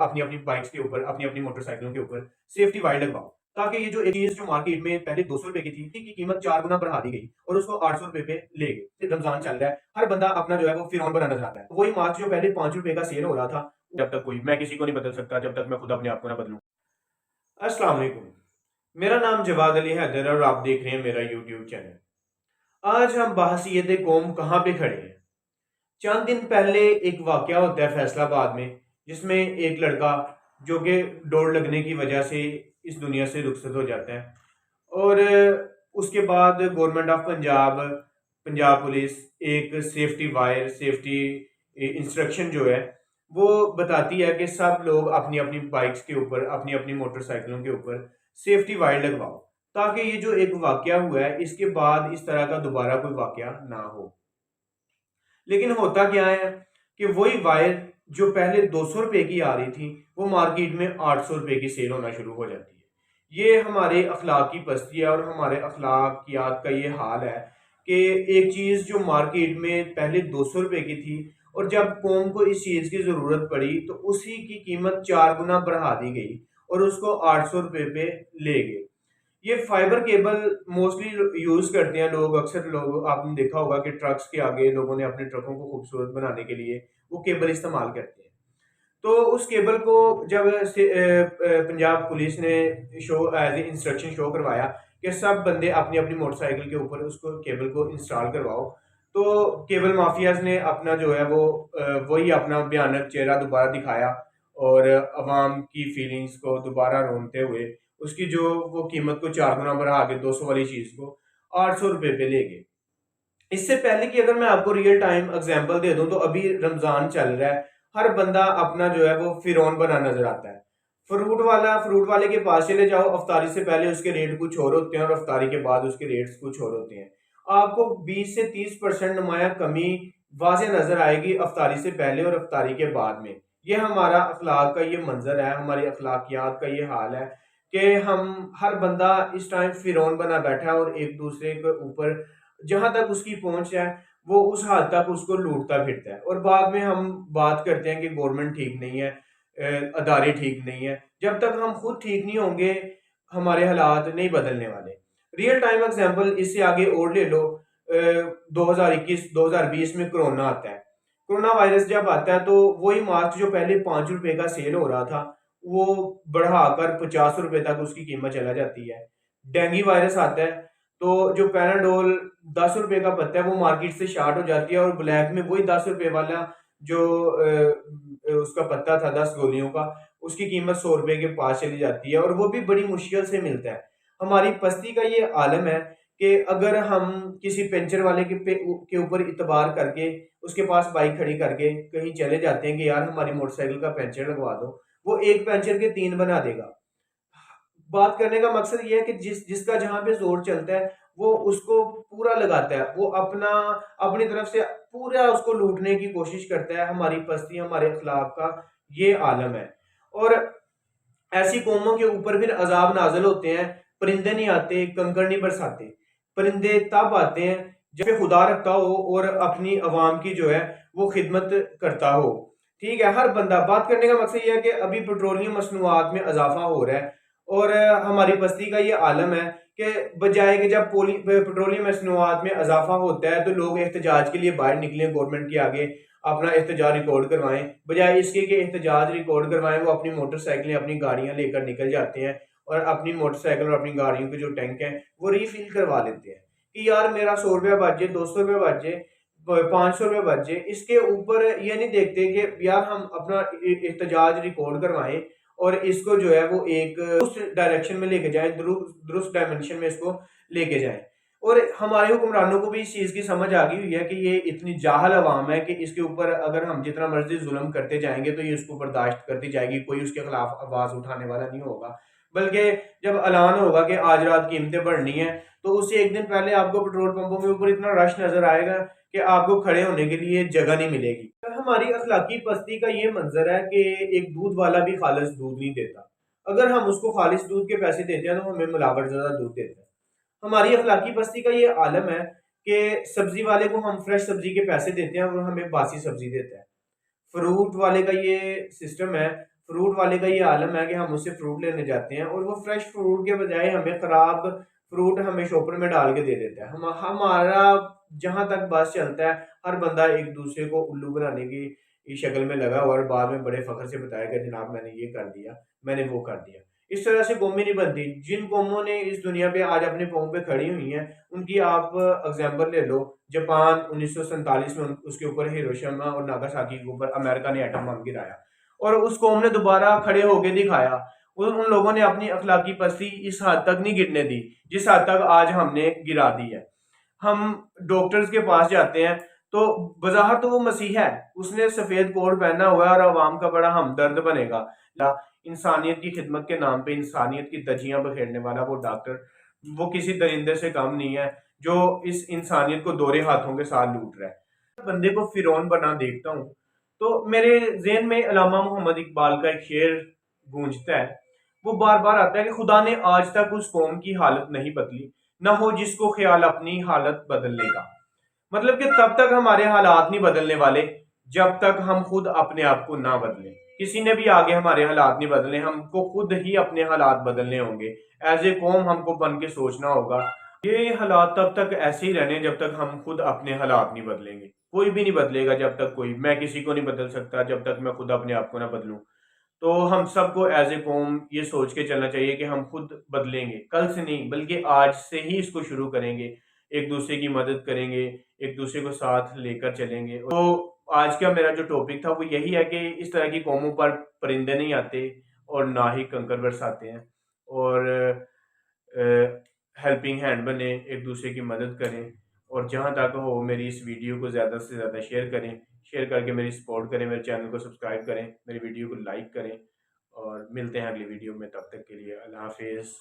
अपनी अपनी बाइक्स के ऊपर, अपनी अपनी मोटरसाइकिलों के ऊपर सेफ्टी वायर लगवाओ, ताकि ये जो एक चीज जो मार्केट में पहले 200 रुपए की थी, की कीमत 4 गुना बढ़ा दी गई और उसको 800 रुपए पे ले गए। फिर रमजान चल रहा है, हर बंदा अपना जो है वो फिरौन बना नजर आता है। वही मास्क जो पहले 5 रुपए का सेल हो रहा था, जब तक कोई मैं किसी को नहीं बदल सकता जब तक मैं खुद अपने आप को ना बदलूं। अस्सलाम वालेकुम, मेरा नाम जवाद अली हैदर है और आप देख रहे हैं मेरा यूट्यूब चैनल। आज हम बहसीयत कौम कहाँ पे खड़े हैं। चंद दिन पहले एक वाकया होता है फैसलाबाद में, जिसमें एक लड़का जो कि दौड़ लगने की वजह से इस दुनिया से रुखसत हो जाता है। और उसके बाद government of Punjab, Punjab police एक सेफ्टी वायर, सेफ्टी इंस्ट्रक्शन जो है वो बताती है कि सब लोग अपनी अपनी बाइक्स के ऊपर, अपनी अपनी मोटरसाइकिलों के ऊपर सेफ्टी वायर लगवाओ, ताकि ये जो एक वाकया हुआ है इसके बाद इस तरह का दोबारा कोई वाकया ना हो। लेकिन होता क्या है कि वही वायर जो पहले 200 रुपए की आ रही थी, वो मार्केट में 800 रुपए की सेल होना शुरू हो जाती है। ये हमारे अखलाक की पस्ती है और हमारे अखलाकियात का ये हाल है कि एक चीज़ जो मार्केट में पहले 200 रुपए की थी और जब कौम को इस चीज़ की ज़रूरत पड़ी तो उसी की कीमत 4 गुना बढ़ा दी गई और उसको 800 रुपए पे ले गए। ये फाइबर केबल मोस्टली यूज करते हैं लोग, अक्सर लोग आपने देखा होगा कि ट्रक्स के आगे लोगों ने अपने ट्रकों को खूबसूरत बनाने के लिए वो केबल इस्तेमाल करते हैं। तो उस केबल को जब पंजाब पुलिस ने show as a instruction show करवाया कि सब बंदे अपनी अपनी मोटरसाइकिल के ऊपर उसको केबल को इंस्टॉल करवाओ, तो केबल माफियाज ने अपना जो है वो वही अपना भयानक चेहरा दोबारा दिखाया और अवाम की फीलिंग्स को दोबारा रोनते हुए उसकी जो वो कीमत को 4 गुना बढ़ा के 200 वाली चीज को 800 रुपए पे ले गए। इससे पहले की अगर मैं आपको रियल टाइम एग्जांपल दे दूं तो अभी रमजान चल रहा है, हर बंदा अपना जो है वो फिरौन बना नजर आता है। फ्रूट वाले के पास चले जाओ, अफ्तारी से पहले उसके रेट कुछ और होते हैं और अफ्तारी के बाद उसके रेट्स कुछ और होते हैं। आपको 20 से 30% नुमाया कमी वाज़ेह नजर आएगी अफ्तारी से पहले और अफ्तारी के बाद में। ये हमारा अखलाक का ये मंजर है, हमारी अखलाकियात का ये हाल है कि हम हर बंदा इस टाइम फिरौन बना बैठा है और एक दूसरे के ऊपर जहां तक उसकी पहुंच है वो उस हद तक उसको लूटता फिरता है। और बाद में हम बात करते हैं कि गवर्नमेंट ठीक नहीं है, अदारे ठीक नहीं है। जब तक हम खुद ठीक नहीं होंगे हमारे हालात नहीं बदलने वाले। रियल टाइम एग्जांपल इससे आगे और ले लो, 2021-2020 में कोरोना आता है। कोरोना वायरस जब आता है तो वही मास्क जो पहले 5 रुपए का सेल हो रहा था वो बढ़ाकर 50 रुपए तक उसकी कीमत चला जाती है। डेंगू वायरस आता है तो जो पैराडोल 10 रुपए का पत्ता है वो मार्केट से शार्ट हो जाती है और ब्लैक में वही 10 रुपए वाला जो उसका पत्ता था 10 गोलियों का, उसकी कीमत 100 रुपए के पास चली जाती है और वो भी बड़ी मुश्किल से मिलता है। हमारी पस्ती का ये आलम है कि अगर हम किसी पंचर वाले के ऊपर इतबार करके उसके पास बाइक खड़ी करके कहीं चले जाते हैं कि यार हमारी मोटरसाइकिल का पंचर लगवा दो, वो एक पंचर के 3 बना देगा। बात करने का मकसद ये है कि जिसका जहाँ पे ज़ोर चलता है, वो उसको पूरा लगाता है। वो अपनी तरफ से पूरा उसको लूटने की कोशिश करता है। हमारी पस्ती, हमारे अखलाक का ये आलम है। और ऐसी कौमों के ऊपर फिर अज़ाब नाज़िल होते हैं। परिंदे नहीं आते, कंकड़ नहीं बरसाते। परिंदे तब आते हैं जब खुदा रखता हो और अपनी अवाम की जो है वो खिदमत करता हो। ठीक है, हर बंदा बात करने का मकसद ये है कि अभी पेट्रोलियम मसनूआत में इजाफा हो रहा है और हमारी बस्ती का ये आलम है कि बजाय कि जब पेट्रोलियम मसनूआत में इजाफा होता है तो लोग एहतजाज के लिए बाहर निकलें, गवर्नमेंट के आगे अपना एहतजाज रिकॉर्ड करवाएं, बजाय इसके कि एहतजाज रिकॉर्ड करवाएं वो अपनी मोटरसाइकिलें, अपनी गाड़ियां लेकर निकल जाते हैं और अपनी मोटरसाइकिल और अपनी गाड़ियों के जो टैंक हैं वो रीफिल करवा लेते हैं कि यार मेरा 100 रुपया बच जाए, 200 रुपया बच जाए, 500 रुपया बच जाए। इसके ऊपर ये नहीं देखते कि यार हम अपना एहतजाज रिकॉर्ड करवाएं और इसको जो है वो एक उस डायरेक्शन में लेके जाएं, दुरुस्त डायमेंशन में इसको लेके जाएं। और हमारे हुक्मरानों को भी इस चीज की समझ आ गई हुई है कि ये इतनी जाहल अवाम है कि इसके ऊपर अगर हम जितना मर्जी जुल्म करते जाएंगे तो ये इसको बर्दाश्त करती जाएगी, कोई उसके खिलाफ आवाज उठाने वाला नहीं होगा। बल्कि जब ऐलान होगा कि आज रात कीमतें बढ़नी है तो उससे एक दिन पहले आपको पेट्रोल पंपों के ऊपर इतना रश नजर आएगा कि आपको खड़े होने के लिए जगह नहीं मिलेगी। तो हमारी अखलाकी पस्ती का ये मंजर है कि एक दूध वाला भी खालिश दूध नहीं देता। अगर हम उसको खालिश दूध के पैसे देते हैं तो हमें मिलावट ज्यादा दूध देता है। हमारी अखलाकी पस्ती का ये आलम है कि सब्जी वाले को हम फ्रेश सब्जी के पैसे देते हैं और हमें बासी सब्जी देता है। फ्रूट वाले का ये सिस्टम है, फ्रूट वाले का ये आलम है कि हम उससे फ्रूट लेने जाते हैं और वो फ्रेश फ्रूट के बजाय हमें खराब फ्रूट हमें शॉपर में डाल के दे देता है। हम हमारा जहां तक बस चलता है, हर बंदा एक दूसरे को उल्लू बनाने की शक्ल में लगा हुआ और बाद में बड़े फख्र से बताएगा जनाब मैंने ये कर दिया, मैंने वो कर दिया। इस तरह से कौमें नहीं बनती। जिन कौमों ने इस दुनिया पे आज अपने पाँव पे खड़ी हुई हैं, उनकी आप एग्जाम्पल ले लो। जापान 1947 में उसके ऊपर हिरोशिमा और नागासाकी के ऊपर अमेरिका ने एटम बम गिराया और उस कौम ने दोबारा खड़े होके दिखाया। उन उन लोगों ने अपनी अखलाकी पस्ती इस हद तक नहीं गिरने दी जिस हद तक आज हमने गिरा दी है। हम डॉक्टर्स के पास जाते हैं तो बाहर तो वो मसीहा है, उसने सफेद कोट पहना हुआ है और अवाम का बड़ा हमदर्द बनेगा। इंसानियत की खिदमत के नाम पे इंसानियत की धज्जियां बखेरने वाला वो डॉक्टर, वो किसी दरिंदे से कम नहीं है जो इस इंसानियत को दोहरे हाथों के साथ लूट रहा है। बंदे को फिरौन बना देखता हूँ तो मेरे ज़हन में अल्लामा मोहम्मद इकबाल का एक शेर गूंजता है। वो बार बार आता है कि खुदा ने आज तक उस कौम की हालत नहीं बदली, ना हो जिसको ख्याल अपनी हालत बदलने का। मतलब कि तब तक हमारे हालात नहीं बदलने वाले जब तक हम खुद अपने आप को ना बदलें। किसी ने भी आगे हमारे हालात नहीं बदलने, हमको खुद ही अपने हालात बदलने होंगे। एज ए कौम हमको बन के सोचना होगा। ये हालात तब तक ऐसे ही रहने जब तक हम खुद अपने हालात नहीं बदलेंगे। कोई भी नहीं बदलेगा जब तक कोई, मैं किसी को नहीं बदल सकता जब तक मैं खुद अपने आप को ना बदलूं। तो हम सबको एज ए कौम ये सोच के चलना चाहिए कि हम खुद बदलेंगे, कल से नहीं बल्कि आज से ही इसको शुरू करेंगे। एक दूसरे की मदद करेंगे, एक दूसरे को साथ लेकर चलेंगे। तो आज का मेरा जो टॉपिक था वो यही है कि इस तरह की कौमों पर परिंदे नहीं आते और ना ही कंकर बरसाते हैं। और हेल्पिंग हैंड बने, एक दूसरे की मदद करें और जहाँ तक हो मेरी इस वीडियो को ज़्यादा से ज़्यादा शेयर करें। शेयर करके मेरी सपोर्ट करें, मेरे चैनल को सब्सक्राइब करें, मेरी वीडियो को लाइक करें और मिलते हैं अगली वीडियो में। तब तक के लिए अल्लाह हाफिज़।